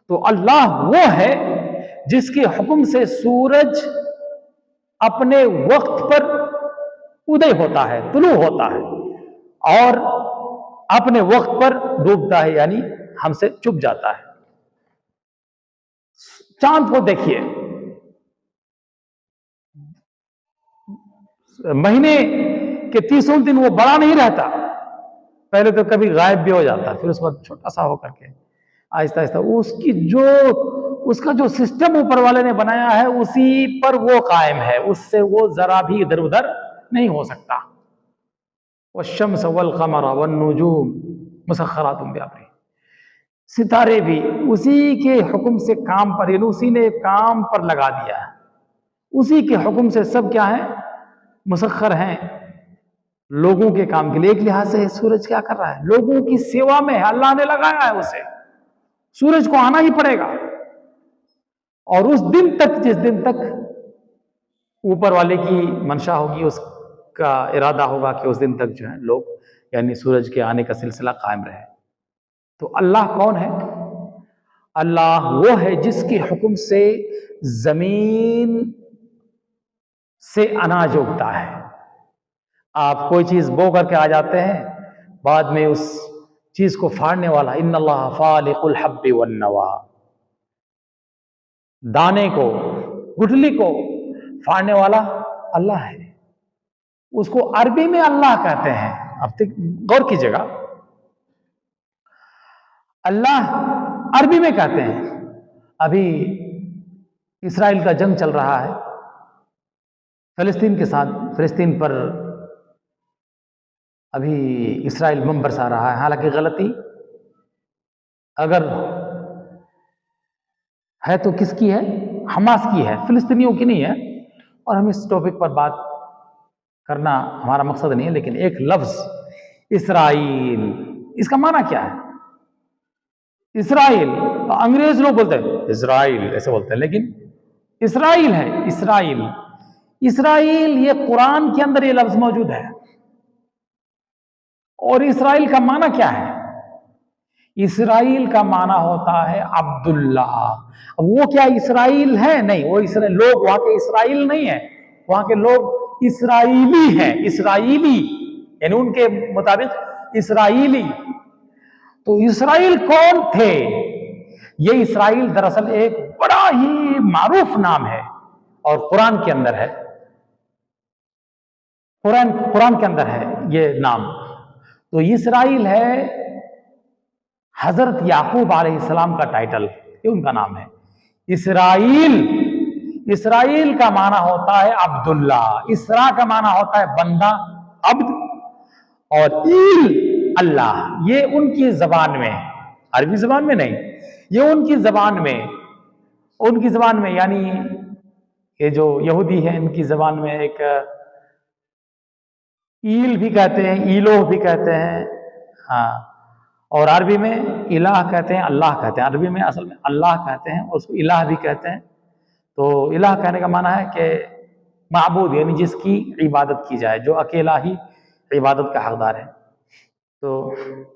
तो अल्लाह वो है जिसके हुक्म से सूरज अपने वक्त पर उदय होता है, तुलू होता है, और अपने वक्त पर डूबता है, यानी हमसे चुप जाता है। चांद को देखिए, महीने के 30 दिन वो बड़ा नहीं रहता, पहले तो कभी गायब भी हो जाता, फिर उसके बाद छोटा सा होकर के आहिस्ता आहिस्ता उसका जो सिस्टम ऊपर वाले ने बनाया है उसी पर वो कायम है, उससे वो जरा भी इधर उधर नहीं हो सकता। वश्शम्स वल क़मर वन नुजूम मुसख्खरातुम बिअम्रिही, सितारे भी उसी के हुक्म से काम पर, यानी उसी ने काम पर लगा दिया है, उसी के हुक्म से सब क्या है? मुसख्खर हैं लोगों के काम के लिए। एक लिहाज से सूरज क्या कर रहा है? लोगों की सेवा में है, अल्लाह ने लगाया है उसे, सूरज को आना ही पड़ेगा। और उस दिन तक, जिस दिन तक ऊपर वाले की मंशा होगी, उसका इरादा होगा कि उस दिन तक जो है लोग, यानी सूरज के आने का सिलसिला कायम रहे। तो अल्लाह कौन है? अल्लाह वो है जिसके हुक्म से जमीन से अनाज उगता है। आप कोई चीज बो करके आ जाते हैं, बाद में उस चीज को फाड़ने वाला इन्नल्लाह फालिकुल हब्बि वन नवा, दाने को, गुठली को फाड़ने वाला अल्लाह है। उसको अरबी में अल्लाह कहते हैं। अब तक गौर कीजिएगा, अल्लाह अरबी में कहते हैं। अभी इस्राइल का जंग चल रहा है फिलिस्तीन के साथ, फिलिस्तीन पर अभी इस्राइल बम बरसा रहा है। हालांकि गलती अगर है तो किसकी है? हमास की है, फिलिस्तीनियों की नहीं है। और हम इस टॉपिक पर बात करना हमारा मकसद नहीं है, लेकिन एक लफ्ज इस्राइल, इसका माना क्या है? इस्राइल, अंग्रेज लोग बोलते हैं इस्राइल, ऐसे बोलते हैं, लेकिन इस्राइल है, इस्राइल। इस्राइल ये कुरान के अंदर ये लफ्ज मौजूद है। और इस्राइल का माना क्या है? इसराइल का माना होता है अब्दुल्ला। अब वो क्या इसराइल है? नहीं, वो इसराइल लोग वहां के इसराइल नहीं है, वहां के लोग इसराइली हैं, इसराइली यानी उनके मुताबिक इसराइली। तो इसराइल कौन थे? ये इसराइल दरअसल एक बड़ा ही मारूफ नाम है और कुरान के अंदर है, कुरान के अंदर है ये नाम। तो इसराइल है हजरत याकूब अलैहिस्सलाम का टाइटल, ये उनका नाम है इसराइल। इसराइल का माना होता है अब्दुल्ला, इसरा का माना होता है बंदा, अब्द, और ईल अल्लाह। ये उनकी जबान में, अरबी जबान में नहीं, ये उनकी जबान में यानी ये जो यहूदी है इनकी जबान में एक ईल भी कहते हैं, ईलोह भी कहते हैं, हाँ, और अरबी में इलाह कहते हैं, अल्लाह कहते हैं। अरबी में असल में अल्लाह कहते हैं और उसको इलाह भी कहते हैं। तो इलाह कहने का माना है कि माबूद यानी जिसकी इबादत की जाए, जो अकेला ही इबादत का हकदार है। तो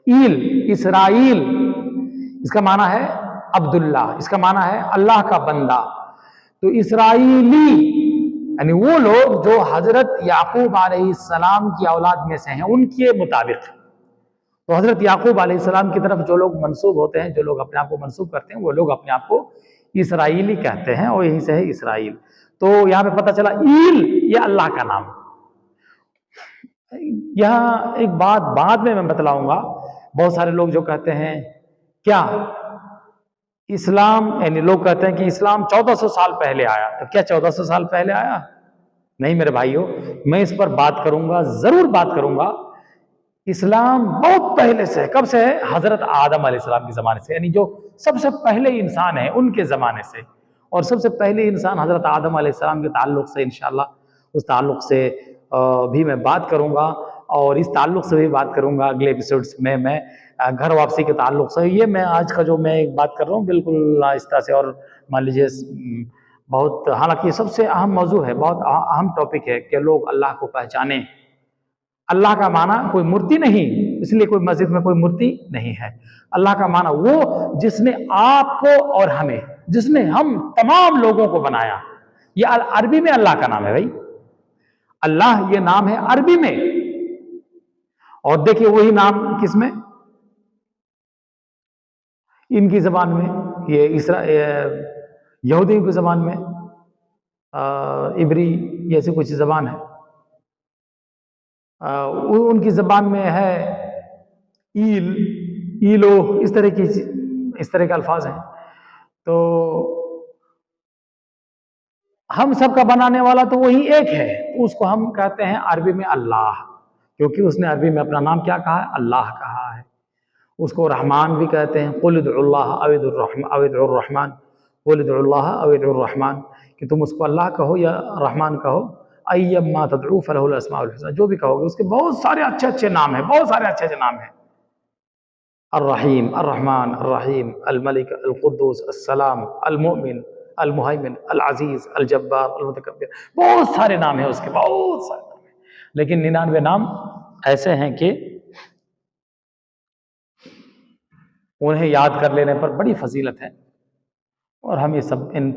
ईल, इसराइल, इसका माना है अब्दुल्ला, इसका माना है अल्लाह का बंदा। तो इसराइली यानी वो लोग जो हजरत याकूब अलैहिस्सलाम की औलाद में से हैं, उनके मुताबिक। तो हजरत याकूब अलैहिस्सलाम की तरफ जो लोग मंसूब होते हैं, जो लोग अपने आप को मंसूब करते हैं, वो लोग अपने आप को इसराइली कहते हैं और यहीं से है इसराइल। तो यहां पे पता चला ईल ये अल्लाह का नाम। यहां एक बात बाद में मैं बतलाऊंगा। बहुत सारे लोग जो कहते हैं क्या इस्लाम, यानी लोग कहते हैं कि इस्लाम 1400 साल पहले आया। तो क्या 1400 साल पहले आया? नहीं मेरे भाइयों, मैं इस पर बात करूंगा, जरूर बात करूंगा। इस्लाम बहुत पहले से है। कब से है? हजरत आदम अलैहिस्सलाम के जमाने से, यानी जो सबसे पहले इंसान है उनके जमाने से। और सबसे पहले इंसान हजरत आदम अलैहिस्सलाम के ताल्लुक से इंशाअल्लाह उस ताल्लुक से भी मैं बात करूंगा, और इस ताल्लुक से भी बात करूंगा अगले एपिसोड्स में। मैं घर वापसी के ताल्लुक से, ये मैं आज का जो मैं एक बात कर रहा हूँ बिल्कुल आहिस्ता से, और मान लीजिए बहुत, हालांकि सबसे अहम मौजू है, बहुत अहम टॉपिक है कि लोग अल्लाह को पहचाने। अल्लाह का माना कोई मूर्ति नहीं, इसलिए कोई मस्जिद में कोई मूर्ति नहीं है। अल्लाह का माना वो जिसने आपको और हमें, जिसने हम तमाम लोगों को बनाया। ये अरबी में अल्लाह का नाम है भाई, अल्लाह ये नाम है अरबी में। और देखिए वही नाम किसमें, इनकी जबान में, ये यहूदियों की जबान में, इब्री जैसी कुछ जबान है, उनकी जबान में है ईल, ईलो, इस तरह के अल्फाज हैं। तो हम सबका बनाने वाला तो वही एक है, तो उसको हम कहते हैं अरबी में अल्लाह, क्योंकि उसने अरबी में अपना नाम क्या कहा है? अल्लाह कहा है। उसको रहमान भी कहते हैं, कुल उदउल्लाह अविदुर्रहमान, कुल उदउल्लाह अविदुर्रहमान, कि तुम उसको अल्लाह कहो या रहमान कहो, अय्यम्मा तदउ फलहुल अस्माउल हुस्ना, जो भी कहोगे। उसके बहुत सारे अच्छे अच्छे नाम हैं, बहुत सारे अच्छे अच्छे नाम हैं। अर्रहीम, अर्रहमान, अर्रहीम, अल मलिक, अल कुद्दूस, अस्सलाम, अल मुमिन, अल मुहैमिन, अल अजीज, अल जब्बार, अल मुतकब्बिर, बहुत सारे नाम हैं उसके, बहुत सारे नाम हैं। लेकिन 99 नाम ऐसे हैं कि उन्हें याद कर लेने पर बड़ी फजीलत है, और हम ये सब इन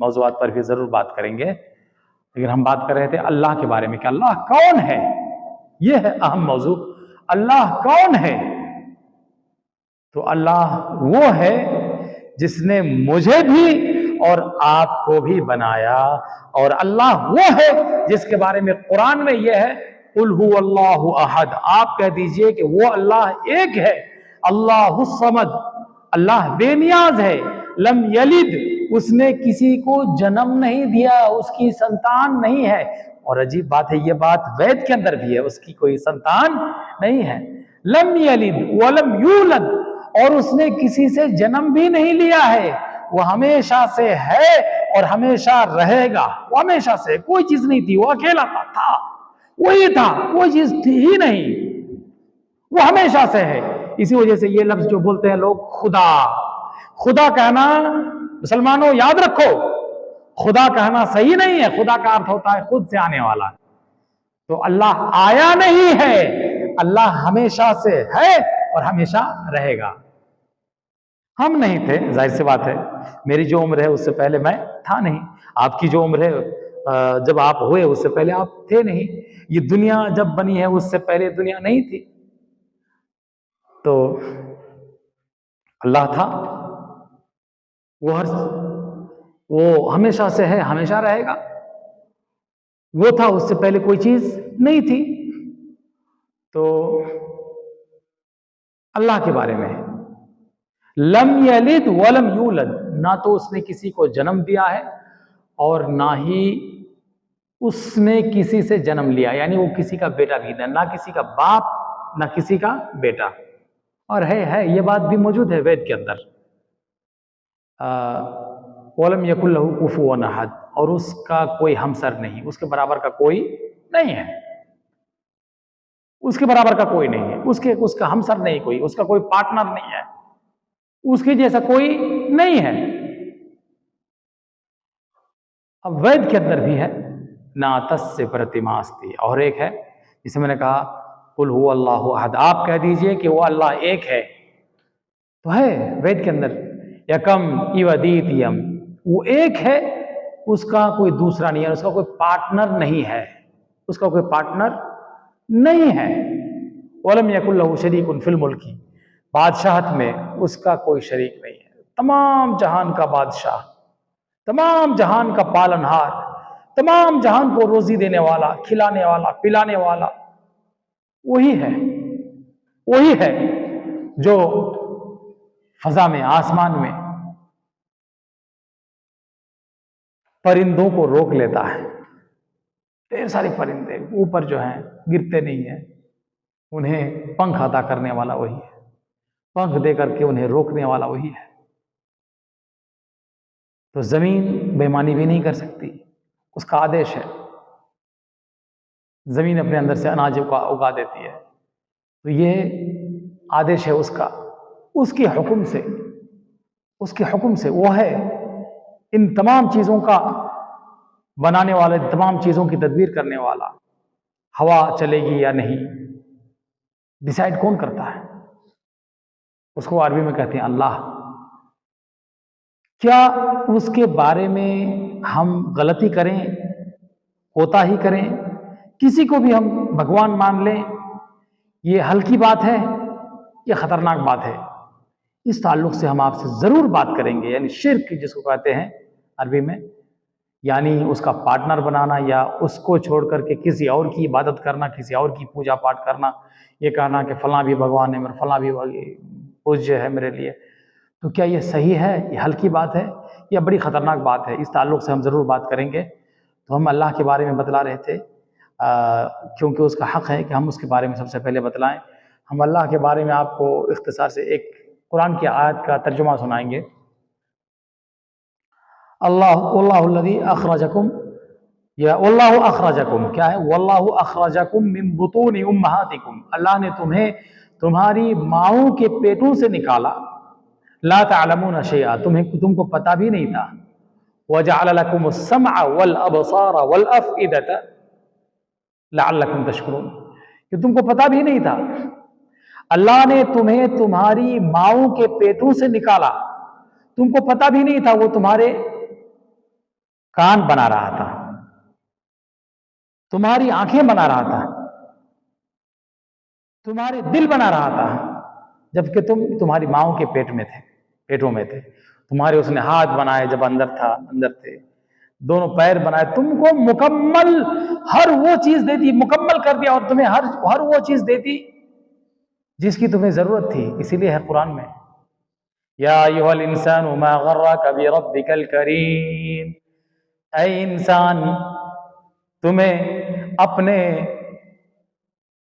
मौज़ूआत पर भी ज़रूर बात करेंगे। लेकिन हम बात कर रहे थे अल्लाह के बारे में कि अल्लाह कौन है, ये है अहम मौजू। अल्लाह कौन है? तो अल्लाह वो है जिसने मुझे भी और आपको भी बनाया, और अल्लाह वो है जिसके बारे में कुरान में यह है, कुल हुवल्लाहु अहद, आप कह दीजिए कि वो अल्लाह एक है। अल्लाहु समद, अल्लाह बेनियाज है। लम यलिद, उसने किसी को जन्म नहीं दिया, उसकी संतान नहीं है। और अजीब बात है, ये बात वेद के अंदर भी है, उसकी कोई संतान नहीं है। लम यलिद वलम यूलद, और उसने किसी से जन्म भी नहीं लिया है। वो हमेशा से है और हमेशा रहेगा। वो हमेशा से, कोई चीज नहीं थी, वो अकेला था, वही था, कोई चीज थी ही नहीं, वो हमेशा से है। इसी वजह से ये लफ्ज जो बोलते हैं लोग, खुदा, खुदा कहना मुसलमानों याद रखो, खुदा कहना सही नहीं है। खुदा का अर्थ होता है खुद से आने वाला। तो अल्लाह आया नहीं है, अल्लाह हमेशा से है और हमेशा रहेगा। हम नहीं थे, जाहिर सी बात है, मेरी जो उम्र है उससे पहले मैं था नहीं, आपकी जो उम्र है जब आप हुए उससे पहले आप थे नहीं, ये दुनिया जब बनी है उससे पहले दुनिया नहीं थी। तो अल्लाह था, वो हमेशा से है, हमेशा रहेगा। वो था, उससे पहले कोई चीज नहीं थी। तो अल्लाह के बारे में, लम यलिद वलम यूलद, ना तो उसने किसी को जन्म दिया है और ना ही उसने किसी से जन्म लिया, यानी वो किसी का बेटा भी नहीं, ना किसी का बाप ना किसी का बेटा। और है ये बात भी मौजूद है वेद के अंदर, वलम यकुल लहू कुफुवन अहद, और उसका कोई हमसर नहीं, उसके बराबर का कोई नहीं है, उसके बराबर का कोई नहीं है, उसका हमसर नहीं कोई, उसका कोई पार्टनर नहीं है, उसके जैसा कोई नहीं है। अब वेद के अंदर भी है ना तस्य प्रतिमास्ति, और एक है जिसे मैंने कहा कुल हु अल्लाहु अहद, आप कह दीजिए कि वो अल्लाह एक है, तो है वेद के अंदर, यकम इव द्वितीयम, वो एक है, उसका कोई दूसरा नहीं है, उसका कोई पार्टनर नहीं है, उसका कोई पार्टनर नहीं है। वलम यकुल लहू शरीकुन फिल मुल्की, बादशाहत में उसका कोई शरीक नहीं है, तमाम जहान का बादशाह, तमाम जहान का पालनहार, तमाम जहान को रोजी देने वाला, खिलाने वाला, पिलाने वाला वही है जो फजा में, आसमान में परिंदों को रोक लेता है। ढेर सारे परिंदे ऊपर जो हैं गिरते नहीं है, उन्हें पंख अता करने वाला वही है, पंख दे करके उन्हें रोकने वाला वही है। तो जमीन बेईमानी भी नहीं कर सकती, उसका आदेश है, जमीन अपने अंदर से अनाज उगा देती है, तो ये आदेश है उसका, उसके हुक्म से वो है इन तमाम चीजों का बनाने वाला, तमाम चीजों की तदबीर करने वाला। हवा चलेगी या नहीं, डिसाइड कौन करता है? उसको अरबी में कहते हैं अल्लाह। क्या उसके बारे में हम गलती करें, कोताही करें, किसी को भी हम भगवान मान लें, ये हल्की बात है या खतरनाक बात है? इस ताल्लुक से हम आपसे जरूर बात करेंगे, यानी शिर्क जिसको कहते हैं अरबी में, यानी उसका पार्टनर बनाना या उसको छोड़ करके किसी और की इबादत करना, किसी और की पूजा पाठ करना, ये कहना कि फलां भी भगवान है, मेरा फलां भी पूज्य है मेरे लिए। तो क्या ये सही है, ये हल्की बात है या बड़ी ख़तरनाक बात है? इस ताल्लुक से हम ज़रूर बात करेंगे। तो हम अल्लाह के बारे में बतला रहे थे, क्योंकि उसका हक़ है कि हम उसके बारे में सबसे पहले बतलाएं। हम अल्लाह के बारे में आपको इख्तिसार से एक कुरान की आयत का तर्जुमा सुनाएंगे। अल्लाहुल्लज़ी अखरजकुम, या वल्लाहु अखरजकुम, क्या है? वल्लाहु अखरजकुम मिन बुतूनि उम्महातिकुम, अल्लाह ने तुम्हें तुम्हारी माओं के पेटों से निकाला, ला तअलमून शैआ, तुमको पता भी नहीं था, वजअल लकुमुस समअ वल अबसार वल अफइदता लअल्लकुम तशकुरून, कि तुमको पता भी नहीं था। अल्लाह ने तुम्हें तुम्हारी माओं के पेटों से निकाला, तुमको पता भी नहीं था, वो तुम्हारे कान बना रहा था, तुम्हारी आंखें बना रहा था, तुम्हारे दिल बना रहा था, जबकि तुम्हारी माओं के पेटों में थे। तुम्हारे उसने हाथ बनाए जब अंदर थे, दोनों पैर बनाए, तुमको मुकम्मल हर वो चीज देती, मुकम्मल कर दिया, और तुम्हें हर वो चीज देती जिसकी तुम्हें जरूरत थी। इसीलिए है कुरान में, या अय्युहल इंसानु मा गर्रका बिरब्बिकल करीम, ऐ इंसान, तुम्हें अपने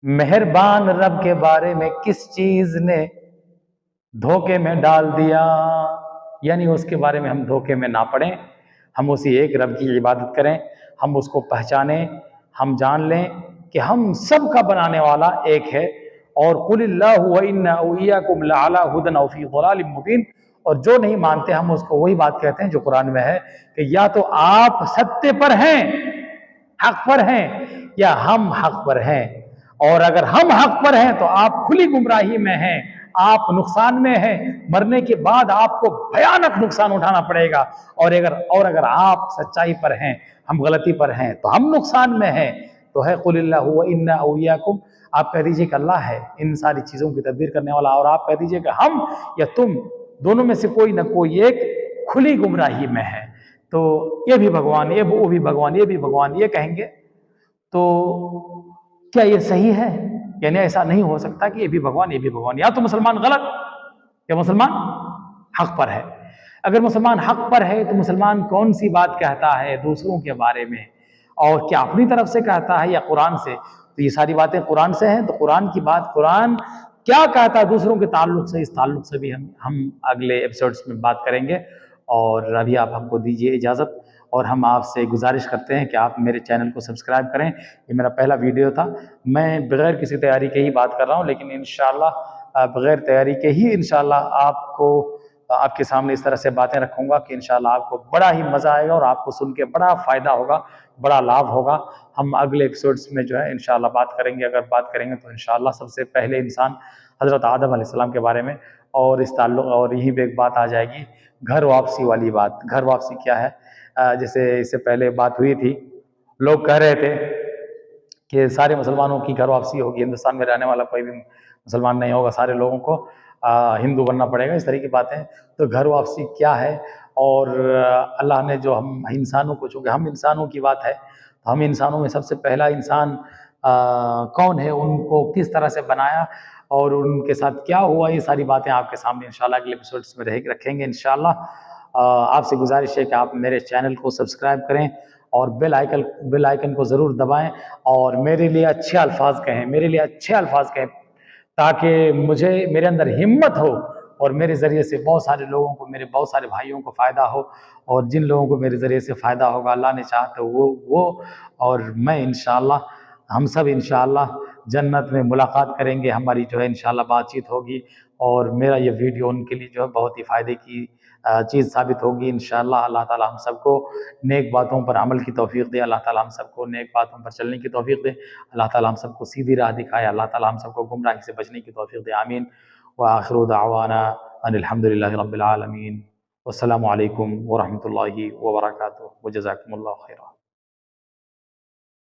मेहरबान रब के बारे में किस चीज ने धोखे में डाल दिया। यानी उसके बारे में हम धोखे में ना पड़ें, हम उसी एक रब की इबादत करें, हम उसको पहचानें, हम जान लें कि हम सब का बनाने वाला एक है। और कुलिल्लाहु व इन्ना इय्याकुम लअला हुदन औ फी ज़लालिम मुबीन, और जो नहीं मानते हम उसको वही बात कहते हैं जो कुरान में है कि या तो आप सत्य पर हैं, हक पर हैं, या हम हक पर हैं। और अगर हम हक पर हैं तो आप खुली गुमराही में हैं, आप नुकसान में हैं, मरने के बाद आपको भयानक नुकसान उठाना पड़ेगा। और अगर आप सच्चाई पर हैं, हम गलती पर हैं, तो हम नुकसान में हैं। तो है कुल अल्लाहु व इन्ना औलियाकुम, आप कह दीजिए कि अल्लाह है इन सारी चीजों की तदबीर करने वाला, और आप कह दीजिए कि हम या तुम दोनों में से कोई ना कोई एक खुली गुमराही में है। तो ये भी भगवान, ये वो भी भगवान, ये भी भगवान, ये कहेंगे तो क्या ये सही है? यानी ऐसा नहीं हो सकता कि ये भी भगवान ये भी भगवान। या तो मुसलमान गलत या मुसलमान हक पर है। अगर मुसलमान हक पर है तो मुसलमान कौन सी बात कहता है दूसरों के बारे में, और क्या अपनी तरफ से कहता है या कुरान से? तो ये सारी बातें कुरान से हैं, तो कुरान की बात, कुरान क्या कहता है दूसरों के ताल्लुक से, इस ताल्लुक से भी हम अगले एपिसोड्स में बात करेंगे। और अभी आप हमको दीजिए इजाज़त, और हम आपसे गुजारिश करते हैं कि आप मेरे चैनल को सब्सक्राइब करें। ये मेरा पहला वीडियो था, मैं बगैर किसी तैयारी के ही बात कर रहा हूँ, लेकिन इंशाल्लाह बगैर तैयारी के ही इंशाल्लाह आपको आपके सामने इस तरह से बातें रखूंगा कि इंशाल्लाह आपको बड़ा ही मज़ा आएगा और आपको सुन के बड़ा फ़ायदा होगा, बड़ा लाभ होगा। हम अगले एपिसोड्स में जो है इंशाल्लाह बात करेंगे। अगर बात करेंगे तो इंशाल्लाह सबसे पहले इंसान हज़रत आदम अलैहिस्सलाम के बारे में, और इस ताल्लुक़, और यहीं पे एक बात आ जाएगी घर वापसी वाली बात। घर वापसी क्या है? जैसे इससे पहले बात हुई थी, लोग कह रहे थे कि सारे मुसलमानों की घर वापसी होगी, हिंदुस्तान में रहने वाला कोई भी मुसलमान नहीं होगा, सारे लोगों को हिंदू बनना पड़ेगा, इस तरह की बातें। तो घर वापसी क्या है? और अल्लाह ने जो हम इंसानों को, चूँकि हम इंसानों की बात है, तो हम इंसानों में सबसे पहला इंसान कौन है, उनको किस तरह से बनाया और उनके साथ क्या हुआ, ये सारी बातें आपके सामने इंशाल्लाह अगले एपिसोड्स में रखेंगे इंशाल्लाह। आपसे गुजारिश है कि आप मेरे चैनल को सब्सक्राइब करें और बेल आइकन को ज़रूर दबाएं, और मेरे लिए अच्छे अल्फाज कहें, मेरे लिए अच्छे अल्फाज कहें, ताकि मुझे, मेरे अंदर हिम्मत हो और मेरे ज़रिए से बहुत सारे लोगों को, मेरे बहुत सारे भाइयों को फ़ायदा हो। और जिन लोगों को मेरे ज़रिए से फ़ायदा होगा, अल्लाह ने चाहा तो वो और मैं इंशाअल्लाह, हम सब इंशाअल्लाह जन्नत में मुलाकात करेंगे, हमारी जो है इंशाअल्लाह बातचीत होगी। और मेरा ये वीडियो उनके लिए जो है बहुत ही फ़ायदे की चीज़ साबित होगी इंशाअल्लाह। अल्लाह ताला हम सबको नेक बातों पर अमल की तौफ़ीक़ दे, अल्लाह ताला हम सबको नेक बातों पर चलने की तौफ़ीक़ दे, अल्लाह ताला हम सबको सीधी राह दिखाए, अल्लाह ताला हम सबको गुमराही से बचने की तौफ़ीक़ दे। आमीन। व आखिरु दावाना अनिल हम्दुलिल्लाहि रब्बिल आलमीन। वस्सलामु अलैकुम व रहमतुल्लाहि व बरकातुहू व जज़ाकुमुल्लाहु खैरा।